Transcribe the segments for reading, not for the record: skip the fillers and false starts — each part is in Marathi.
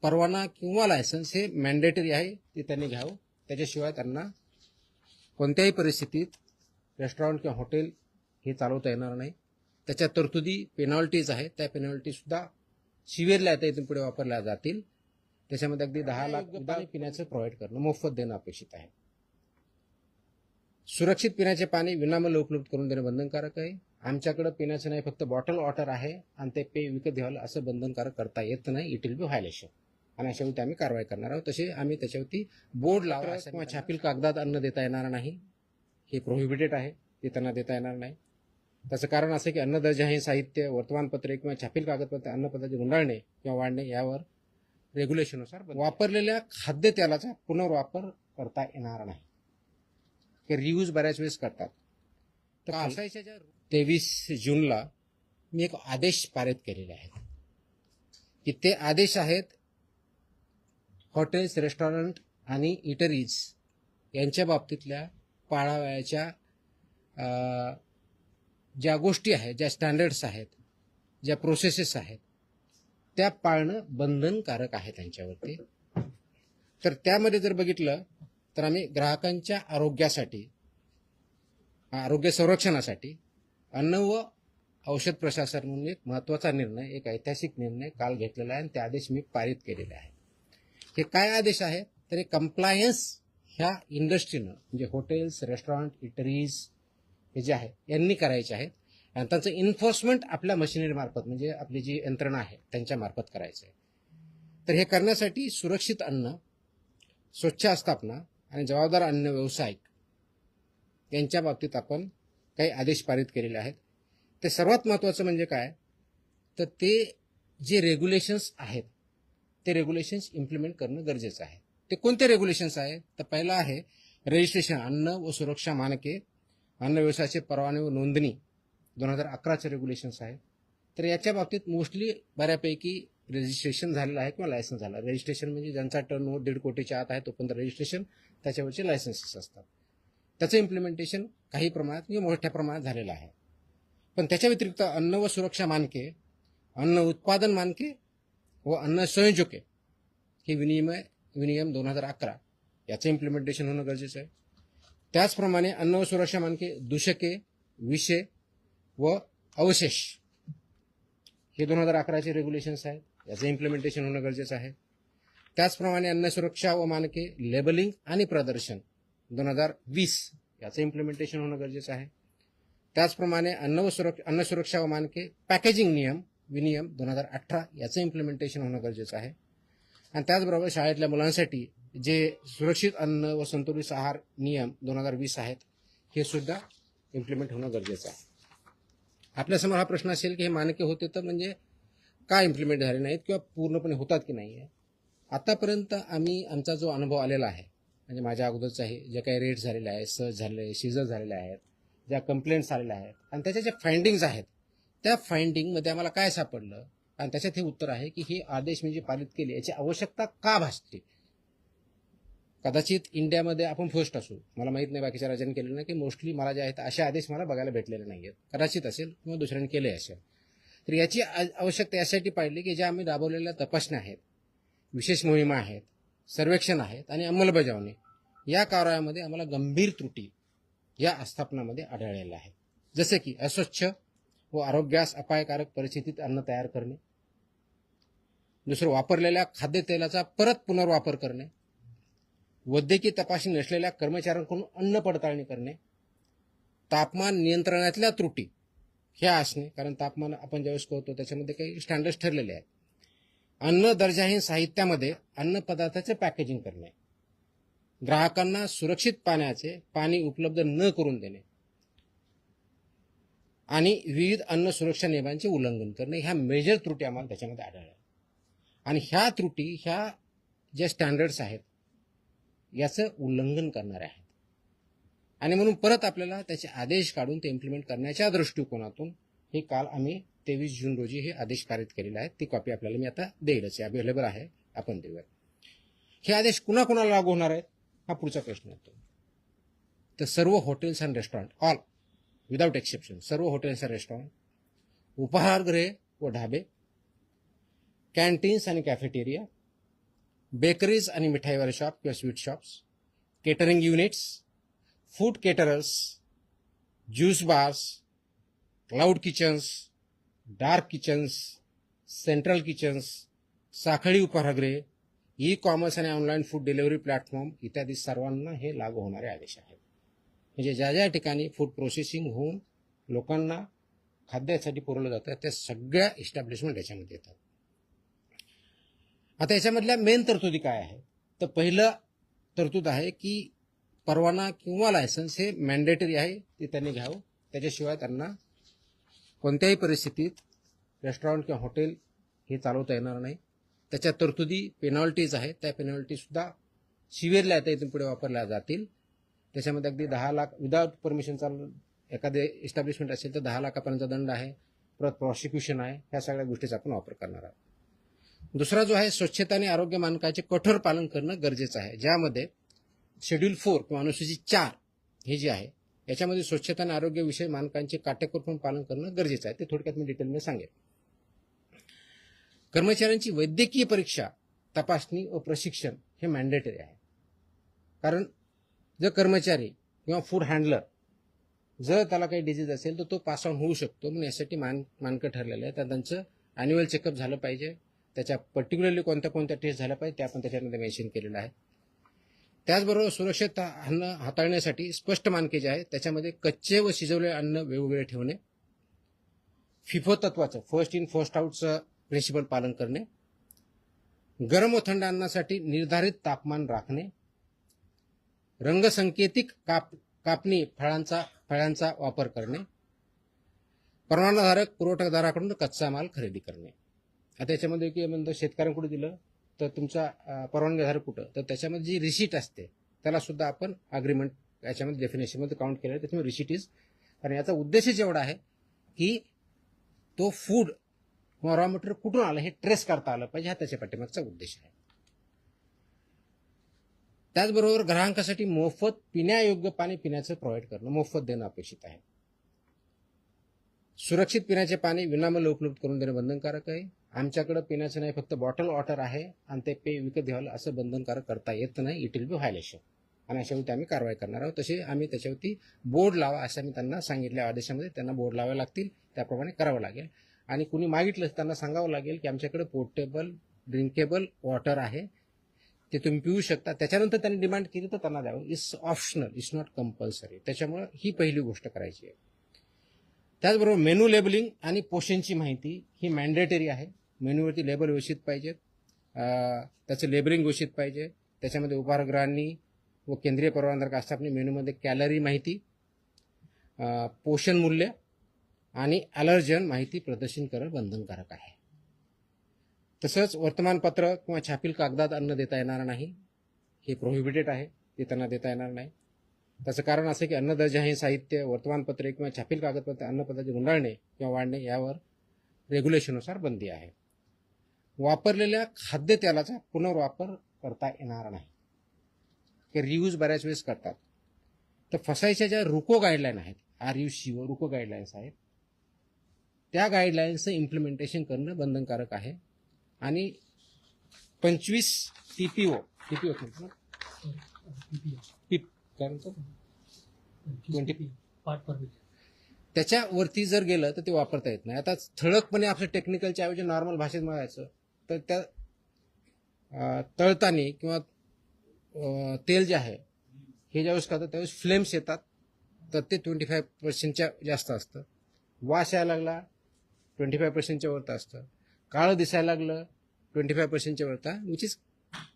परवाना किंवा लायसन्स हे मॅन्डेटरी आहे, ते त्यांनी घ्यावं. त्याच्याशिवाय त्यांना कोणत्याही परिस्थितीत रेस्टॉरंट किंवा हॉटेल हे चालवता येणार नाही. त्याच्या तरतुदी पेनॉल्टीज आहेत, त्या पेनॉल्टीसुद्धा शिवेरला आता इथून पुढे वापरल्या जातील. त्याच्यामध्ये अगदी 10 लाख पाणी पिण्याचं प्रोव्हाइड करणं, मोफत देणं अपेक्षित आहे. सुरक्षित पिण्याचे पाणी विनामूल्य उपलब्ध करून देणं बंधनकारक आहे. आमच्याकडे पिण्याचं नाही, फक्त बॉटल वॉटर आहे आणि ते पे विकत घ्यावं असं बंधनकारक करता येत नाही. इट विल बी व्हायलेशन आणि अशावरती आम्ही कारवाई करणार आहोत. तसे आम्ही त्याच्यावरती बोर्ड लावा किंवा छापील कागदात अन्न देता येणार नाही, हे प्रोहिबिटेड आहे, ते त्यांना देता येणार नाही. त्याचं कारण असं की अन्न दर्जा हे साहित्य, वर्तमानपत्रे किंवा छापील कागदपत्रे अन्नपदार्थ गुंडाळणे किंवा वाढणे यावर रेग्युलेशननुसार वापरलेल्या खाद्यतेलाचा पुनर्वापर करता येणार नाही. हे रियूज बऱ्याच वेळेस करतात. तर 23 जूनला मी एक आदेश पारित केलेले आहेत की ते आदेश आहेत हॉटेल्स, रेस्टॉरंट आणि इटरीज यांच्या बाबतीतल्या पाळावयाच्या ज्या गोष्टी आहेत, ज्या स्टँडर्ड्स आहेत, ज्या प्रोसेसेस आहेत, त्या पाळणं बंधनकारक आहे त्यांच्यावरती. तर त्यामध्ये जर बघितलं तर आम्ही ग्राहकांच्या आरोग्यासाठी, आरोग्य संरक्षणासाठी अन्न व औषध प्रशासन म्हणून एक महत्त्वाचा निर्णय, एक ऐतिहासिक निर्णय काल घेतलेला आहे आणि ते आदेश मी पारित केलेले आहे. हे काय आदेश आहे तर कंप्लायन्स ह्या इंडस्ट्रीनं म्हणजे हॉटेल्स, रेस्टॉरंट, इटरीज हे जे आहे यांनी करायचे आहेत आणि त्यांचं इन्फोर्समेंट आपल्या मशिनरीमार्फत म्हणजे आपली जी यंत्रणा आहे त्यांच्यामार्फत करायचं आहे. तर हे करण्यासाठी सुरक्षित अन्न, स्वच्छ आस्थापना आणि जबाबदार अन्न व्यावसायिक यांच्या बाबतीत आपण काही आदेश पारित केलेले आहेत. ते सर्वात महत्त्वाचं म्हणजे काय तर ते जे रेग्युलेशन्स आहेत ते रेग्युलेशन्स इम्प्लिमेंट करणं गरजेचं आहे. ते कोणते रेग्युलेशन्स आहेत तर पहिलं आहे रजिस्ट्रेशन, अन्न व सुरक्षा मानके, अन्न व्यवसायाचे परवाने व नोंदणी 2011चे रेग्युलेशन्स आहे. तर याच्या बाबतीत मोस्टली बऱ्यापैकी रजिस्ट्रेशन झालेलं आहे किंवा लायसन्स झालं. रजिस्ट्रेशन म्हणजे ज्यांचा टर्न 1.5 कोटीच्या आत आहे तोपर्यंत रजिस्ट्रेशन, त्याच्यावरचे लायसन्सेस असतात. त्याचं इम्प्लिमेंटेशन काही प्रमाणात म्हणजे मोठ्या प्रमाणात झालेलं आहे. पण त्याच्या व्यतिरिक्त अन्न व सुरक्षा मानके, अन्न उत्पादन मानके व अन्न संयोजके हे विनियम 2011 याचं इम्प्लिमेंटेशन होणं गरजेचं आहे. त्याचप्रमाणे अन्न व सुरक्षा मानके, दूषके, विषे व अवशेष हे 2011चे रेग्युलेशन्स आहेत, याचं इम्प्लिमेंटेशन होणं गरजेचं आहे. त्याचप्रमाणे अन्न सुरक्षा व मानके, लेबलिंग आणि प्रदर्शन 2020 याचं इम्प्लिमेंटेशन होणं गरजेचं आहे. त्याचप्रमाणे अन्न सुरक्षा व मानके, पॅकेजिंग विनियम 2018 याचं इम्प्लिमेंटेशन होणं गरजेचं आहे. आणि त्याचबरोबर शाळेतल्या मुलांसाठी जे सुरक्षित अन्न व संतुलित आहार नियम 2020 आहेत हे सुद्धा इम्प्लिमेंट होणं गरजेचं आहे. आपल्यासमोर हा प्रश्न असेल की हे मानके होते तर म्हणजे का इम्प्लिमेंट झाले नाहीत किंवा पूर्णपणे होतात की नाही आहे. आतापर्यंत आमचा जो अनुभव आलेला आहे म्हणजे माझ्या अगोदरचा आहे, जे काही रेट झालेले आहेत, सर्च झालेले आहे, सीजर झालेले आहेत, ज्या कंप्लेंट्स आलेल्या आहेत आणि त्याच्या ज्या फाइंडिंग्ज आहेत त्या फाइंडिंगमध्ये आम्हाला काय सापडलं आणि त्याच्यात हे उत्तर आहे की हे आदेश म्हणजे पारित केले याची आवश्यकता का भासते. कदाचित इंडियामध्ये आपण फर्स्ट असू, मला माहीत नाही बाकीच्या राज्यांनी केलेलं नाही, की मोस्टली मला जे आहेत असे आदेश मला बघायला भेटलेले नाही आहेत. कदाचित असेल किंवा दुसऱ्यांनी केले असेल. तर याची आवश्यकता यासाठी पाहिली की ज्या आम्ही राबवलेल्या तपासण्या आहेत, विशेष मोहिमा आहेत, सर्वेक्षण आहेत आणि अंमलबजावणी या कार्यामध्ये आम्हाला गंभीर त्रुटी या आस्थापनामध्ये आढळलेल्या आहेत. जसे की अस्वच्छ व आरोग्यास अपायकारक परिस्थितीत अन्न तयार करणे, दुसरं वापरलेल्या खाद्यतेलाचा परत पुनर्वापर करणे, वैद्यकीय तपासणी नसलेल्या कर्मचाऱ्यांकडून अन्न पडताळणी करणे, तापमान नियंत्रणातल्या त्रुटी ह्या असणे, कारण तापमान आपण ज्यावेळेस करतो त्याच्यामध्ये काही स्टँडर्ड्स ठरलेले आहेत. अन्न दर्जाहीन साहित्यामध्ये अन्न पदार्थाचे पॅकेजिंग करणे, ग्राहकांना सुरक्षित पाणी उपलब्ध न करून देणे आणि विविध अन्न सुरक्षा नियमांचे उल्लंघन करणे ह्या मेजर त्रुटी आम्हाला त्याच्यामध्ये आढळल्या. आणि ह्या त्रुटी ह्या ज्या स्टँडर्ड्स आहेत याचं उल्लंघन करणारे आहेत आणि म्हणून परत आपल्याला त्याचे आदेश काढून ते इम्प्लिमेंट करण्याच्या दृष्टिकोनातून हे काल आम्ही 23 जून रोजी हे आदेश पारित केलेले आहेत. ती कॉपी आपल्याला मी आता देईलच, अवेलेबल आहे, आपण देऊया. हे आदेश कुणाकुणाला लागू होणार आहेत हा पुढचा प्रश्न येतो. तर सर्व hotels and restaurant, all without exception, सर्व हॉटेल्स अँड रेस्टॉरंट, उपाहारगृहे व ढाबे, कॅन्टीन्स आणि कॅफेटेरिया, बेकरीज आणि मिठाईवाले शॉप किंवा sweet shops, catering units, food caterers, juice bars, cloud kitchens, dark kitchens, central kitchens, साखळी उपाहारगृहे, ई कॉमर्स आणि ऑनलाईन फूड डिलिव्हरी प्लॅटफॉर्म इत्यादी सर्वांना हे लागू होणारे आदेश आहेत. म्हणजे ज्या ज्या ठिकाणी फूड प्रोसेसिंग होऊन लोकांना खाद्यासाठी पुरवलं जातं त्या सगळ्या इस्टॅब्लिशमेंट याच्यामध्ये येतात. आता याच्यामधल्या मेन तरतुदी काय आहे, तर पहिलं तरतूद आहे की परवाना किंवा लायसन्स हे मॅन्डेटरी आहे, ते त्यांनी घ्यावं. त्याच्याशिवाय त्यांना कोणत्याही परिस्थितीत रेस्टॉरंट किंवा हॉटेल हे चालवता येणार नाही. त्याच्या तरतुदी पेनॉल्टीज आहेत, त्या पेनॉल्टीसुद्धा सिव्हिअरली आता इथून पुढे वापरल्या जातील. त्याच्यामध्ये अगदी 10 लाख विदाउट परमिशन चालू एखादे एस्टॅब्लिशमेंट असेल तर 10 लाखापर्यंत दंड आहे, परत प्रॉसिक्युशन आहे. ह्या सगळ्या गोष्टीचा आपण वापर करणार आहोत. दुसरा जो आहे, स्वच्छता आणि आरोग्य मानकाचे कठोर पालन करणं गरजेचं आहे, ज्यामध्ये शेड्यूल 4 किंवा अनुसूचित 4 हे जे आहे याच्यामध्ये स्वच्छता आणि आरोग्यविषयी मानकांचे काटेकोरपणे पालन करणं गरजेचं आहे. ते थोडक्यात मी डिटेलमध्ये सांगेन. कर्मचाऱ्यांची वैद्यकीय परीक्षा, तपासणी व प्रशिक्षण हे मॅन्डेटरी आहे. कारण जर कर्मचारी किंवा फूड हँडलर जर त्याला काही डिजीज असेल तर तो पास ऑन होऊ शकतो. म्हणून यासाठी मानकं ठरलेलं आहे. तर त्यांचं ॲन्युअल चेकअप झालं पाहिजे. त्याच्या पर्टिक्युलरली कोणत्या कोणत्या टेस्ट झाल्या पाहिजे ते आपण त्याच्यामध्ये मेन्शन केलेलं आहे. त्याचबरोबर सुरक्षित अन्न हाताळण्यासाठी स्पष्ट मानके जे आहेत त्याच्यामध्ये कच्चे व शिजवलेले अन्न वेगवेगळे ठेवणे, फिफो तत्वाचं फर्स्ट इन फर्स्ट आउटचं प्रिन्सिपल पालन करणे, गरम व थंड अन्नासाठी निर्धारित तापमान राखणे, रंगसंकेतिक कापणी फळांचा वापर करणे, परवानाधारक पुरवठादाराकडून कच्चा माल खरेदी करणे. आता याच्यामध्ये की म्हणतो शेतकऱ्यांकडे दिलं तर तुमचा परवानगीधारक कुठं, तर त्याच्यामध्ये जी रिसीट असते त्याला सुद्धा आपण अग्रीमेंट याच्यामध्ये डेफिनेशनमध्ये काउंट केलं आहे. त्याच्यामुळे रिसीट इज, कारण याचा उद्देशच एवढा आहे की तो फूड किंवा रॉ मटेरियल कुठून आलं हे ट्रेस करता आलं पाहिजे, हा त्याच्या पाठीमागचा उद्देश आहे. त्याचबरोबर ग्राहकांसाठी मोफत पिण्यायोग्य पाणी पिण्याचं प्रोव्हाइड करणं, मोफत देणं अपेक्षित आहे. सुरक्षित पिण्याचे पाणी विनामूल्य उपलब्ध करून देणं बंधनकारक आहे. आमच्याकडे पिण्याचं नाही, फक्त बॉटल वॉटर आहे आणि ते पे विकत घ्यावं असं बंधनकारक करता येत नाही. इट विल बी व्हायलेशन आणि अशावरती आम्ही कारवाई करणार आहोत. तसे आम्ही त्याच्यावरती बोर्ड लावा असं मी त्यांना सांगितल्या आदेशामध्ये. त्यांना बोर्ड लावावे लागतील, त्याप्रमाणे करावं लागेल. आणि कुणी मागितलं त्यांना सांगावं लागेल की आमच्याकडे पोर्टेबल ड्रिंकेबल वॉटर आहे, ते तुम्ही पिऊ शकता. त्याच्यानंतर त्यांनी डिमांड केली तर त्यांना द्यावं. It's optional, it's not compulsory. त्याच्यामुळे ही पहिली गोष्ट करायची आहे. त्याचबरोबर मेनू लेबलिंग आणि पोषणची माहिती ही मॅन्डेटरी आहे. मेनूवरती लेबल व्यवस्थित पाहिजेत, त्याचं लेबलिंग व्यवस्थित पाहिजे. त्याच्यामध्ये उपाहारगृहांनी व केंद्रीय परवानाधारक आस्थापने मेनूमध्ये कॅलरी माहिती, पोषण मूल्य आणि ॲलर्जन माहिती प्रदर्शन करणं बंधनकारक आहे. तसंच वर्तमानपत्र किंवा छापील कागदात अन्न देता येणार नाही, हे प्रोहिबिटेड आहे, ते त्यांना देता येणार नाही. त्याचं कारण असं की अन्नदर्जा हे साहित्य, वर्तमानपत्रे किंवा छापील कागदपत्रे अन्नपदार्थ गुंडाळणे किंवा वाढणे यावर रेग्युलेशननुसार बंदी आहे. वापरलेल्या खाद्यतेलाचा पुनर्वापर करता येणार नाही, की रियूज बऱ्याच वेळेस करतात. तर फसायच्या ज्या रुको गाईडलाईन आहेत, RUCO रुको गाईडलाईन्स आहेत, त्या गाईडलाईन्सचं इम्प्लिमेंटेशन करणं बंधनकारक आहे. आणि 25 TPO त्याच्यावरती जर गेलं तर ते वापरता येत नाही. आता ठळकपणे आपलं टेक्निकलच्या ऐवजी नॉर्मल भाषेत म्हणायचं तर त्या तळतानी किंवा तेल जे आहे हे ज्यावेळेस करतात त्यावेळेस फ्लेम्स येतात, तर ते 25% जास्त असतं. वास यायला लागला 25% वरता असतं. काळं दिसायला लागलं 25% वरता, विच इज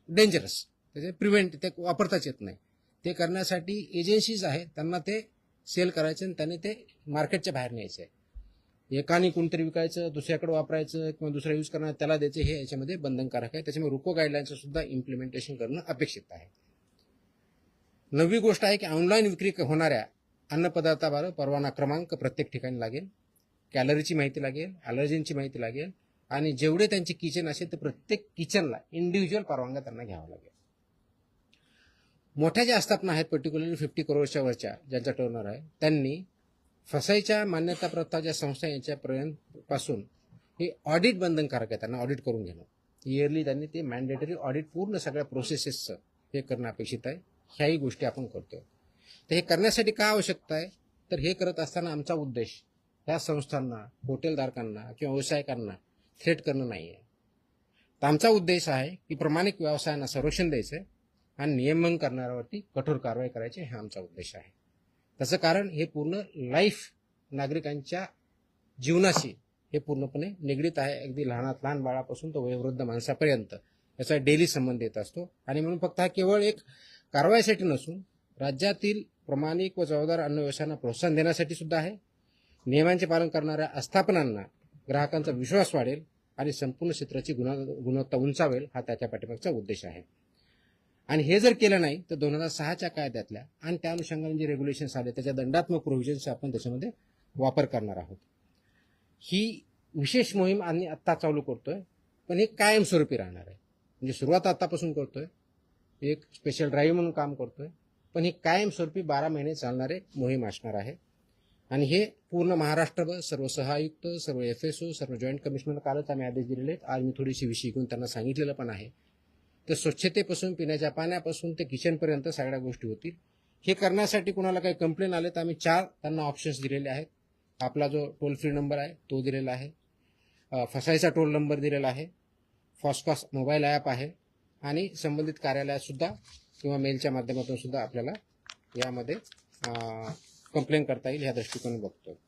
डेंजरस. त्याचे प्रिव्हेंट ते वापरताच येत नाही. ते करण्यासाठी एजन्सीज आहेत, त्यांना ते सेल करायचे आणि त्यांनी ते मार्केटच्या बाहेर न्यायचं आहे. एकाने कोणतरी विकायचं, दुसऱ्याकडे वापरायचं किंवा दुसरा यूज करणार त्याला द्यायचं, हे याच्यामध्ये बंधनकारक आहे. त्याच्यामुळे रुको गाईडलाईनचं सुद्धा इम्प्लिमेंटेशन करणं अपेक्षित आहे. 9वी गोष्ट आहे की ऑनलाईन विक्री होणाऱ्या अन्नपदार्थावर परवाना क्रमांक प्रत्येक ठिकाणी लागेल, कॅलरीची माहिती लागेल, ॲलर्जींची माहिती लागेल आणि जेवढे त्यांचे किचन असेल तर प्रत्येक किचनला इंडिव्हिज्युअल परवानग्या त्यांना घ्यावा लागेल. मोठ्या ज्या आस्थापना आहेत, पर्टिक्युलरली 50 करोडच्या वरच्या ज्यांचा टर्नर आहे, त्यांनी फसाईच्या मान्यताप्राप्त ज्या संस्था यांच्यापर्यंत पासून हे ऑडिट बंधनकारक आहे, त्यांना ऑडिट करून घेणं. इयरली त्यांनी ते मॅन्डेटरी ऑडिट पूर्ण सगळ्या प्रोसेसेसचं हे करणं अपेक्षित आहे. ह्याही गोष्टी आपण करतोय. तर हे करण्यासाठी काय आवश्यकता आहे, तर हे करत असताना आमचा उद्देश ह्या संस्थांना, हॉटेलधारकांना किंवा व्यावसायिकांना थ्रेट करणं नाही आहे. तर आमचा उद्देश आहे की प्रामाणिक व्यवसायांना संरक्षण द्यायचं आहे आणि नियमन करणाऱ्यावरती कठोर कारवाई करायची, हा आमचा उद्देश आहे. त्याचं कारण हे पूर्ण लाईफ नागरिकांच्या जीवनाशी हे पूर्णपणे निगडीत आहे. अगदी लहानात लहान बाळापासून तर वयोवृद्ध माणसापर्यंत याचा डेली संबंध येत असतो. आणि म्हणून फक्त हा केवळ एक कारवाईसाठी नसून राज्यातील प्रामाणिक व जबाबदार अन्न व्यवसायांना प्रोत्साहन देण्यासाठी सुद्धा आहे. नियमांचे पालन करणाऱ्या आस्थापनांना ग्राहकांचा विश्वास वाढेल आणि संपूर्ण क्षेत्राची गुणवत्ता उंचावेल, हा त्याच्या पाठीमागचा उद्देश आहे. आणि हे जर केलं नाही तर 2006च्या कायद्यातल्या आणि त्या अनुषंगाने जे रेग्युलेशन्स आले त्याच्या दंडात्मक प्रोव्हिजन्स आपण त्याच्यामध्ये वापर करणार आहोत. ही विशेष मोहीम आम्ही आत्ता चालू करतोय, पण हे कायमस्वरूपी राहणार आहे. म्हणजे सुरुवात आतापासून करतोय, एक स्पेशल ड्राईव्ह म्हणून काम करतोय, पण ही कायमस्वरूपी 12 महिने चालणारे मोहीम असणार आहे. आणि हे पूर्ण महाराष्ट्रभर सर्व सहायुक्त, सर्व FSO, सर्व जॉईंट कमिशनर कालच आम्ही आदेश दिलेले आहेत. आज मी थोडीशी विषय घेऊन त्यांना सांगितलेलं पण आहे. तर स्वच्छतेपासून, पिण्याच्या पाण्यापासून ते किचनपर्यंत सगळ्या गोष्टी होतील. हे करण्यासाठी कुणाला काही कंप्लेंट आले तर आम्ही 4 त्यांना ऑप्शन्स दिलेले आहेत. आपला जो टोल फ्री नंबर आहे तो दिलेला आहे, फसाईचा टोल नंबर दिलेला आहे, फॉस्कॉस मोबाईल ॲप आहे आणि संबंधित कार्यालयात सुद्धा किंवा मेलच्या माध्यमातून सुद्धा आपल्याला यामध्ये कंप्लेंट करता येईल, ह्या दृष्टिकोन बघतो.